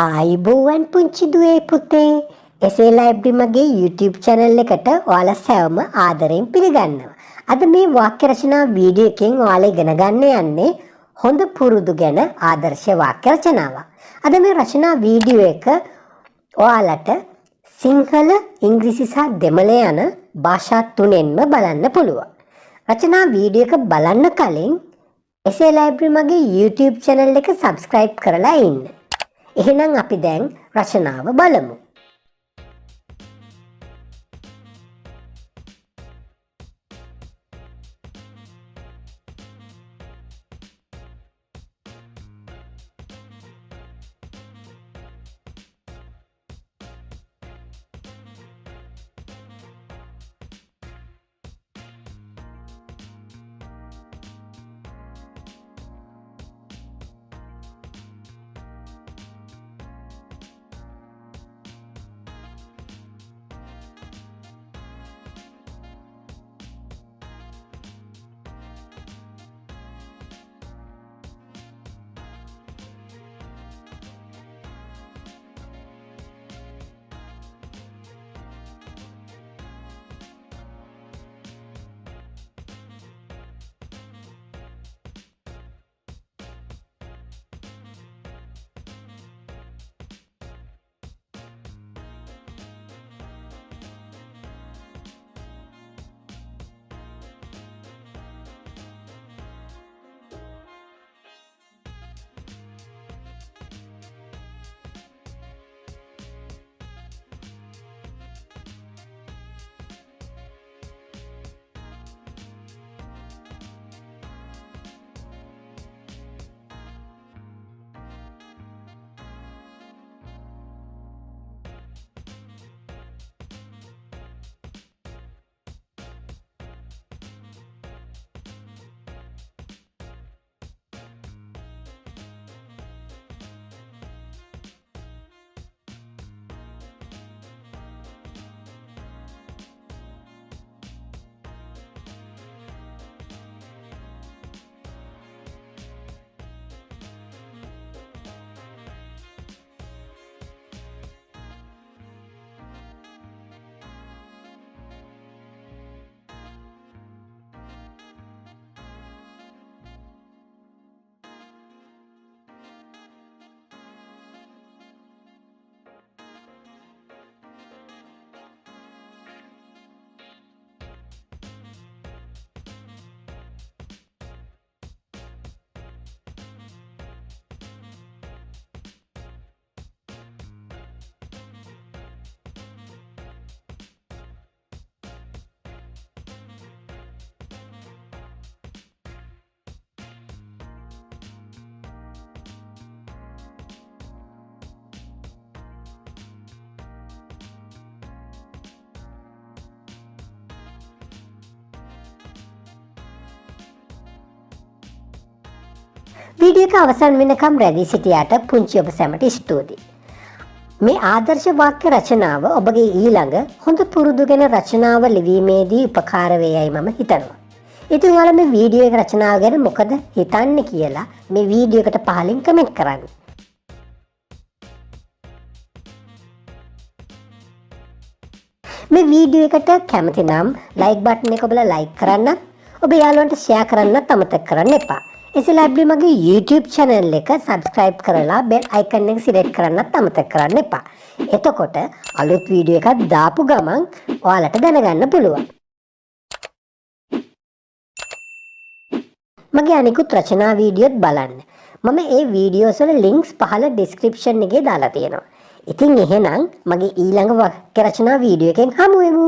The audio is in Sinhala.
ආයිබෝවන් පුංචි දුවේ පුතේ එසේ ලයිබ්‍රරි මගේ YouTube channel එකට ඔයාලා සැවම ආදරෙන් පිළිගන්නවා. අද මේ වාක්‍ය රචනා වීඩියෝ එකෙන් ඔයාලා ඉගෙන ගන්න යන්නේ හොඳ පුරුදු ගැන ආදර්ශ වාක්‍ය රචනාවක්. අද මේ රචනා වීඩියෝ එක ඔයාලට සිංහල, ඉංග්‍රීසි සහ දෙමළ යන භාෂා තුනෙන්ම බලන්න පුළුවන්. රචනා වීඩියෝ එක බලන්න කලින් එසේ ලයිබ්‍රරි මගේ YouTube channel එක subscribe කරලා ඉන්න. එහෙනම් අපි දැන් රචනාව බලමු. වීඩියෝ එක අවසන් වෙනකම් රැඳී සිටියාට පුංචි ඔබ සැමට ස්තුතියි. මේ ආදර්ශ වාක්‍ය රචනාව ඔබගේ ඊළඟ හොඳ පුරුදු ගැන රචනාව ලිවීමේදී උපකාර වේයයි මම හිතනවා. ඉතින් ඔයාලා මේ වීඩියෝ එක රචනාව ගැන මොකද හිතන්නේ කියලා මේ වීඩියෝ එකට පහලින් කමෙන්ට් කරන්න. මේ වීඩියෝ එකට කැමති නම් ලයික් බටන් එක ඔබලා ලයික් කරන්න, ඔබ යාළුවන්ට ෂෙයා කරන්නත් අමතක කරන්න එපා. එසේ ලයිබ්‍රරි මගේ YouTube channel එක subscribe කරලා bell icon එක select කරන්නත් අමතක කරන්න එපා. එතකොට අලුත් වීඩියෝ එකක් දාපු ගමන් ඔයාලට දැනගන්න පුළුවන්. මගේ අනිකුත් රචනා වීඩියෝත් බලන්න. මම ඒ වීඩියෝස් වල links පහළ description එකේ දාලා තියෙනවා. ඉතින් එහෙනම් මගේ ඊළඟ වාක්‍ය රචනා වීඩියෝ එකෙන් හමු වෙමු.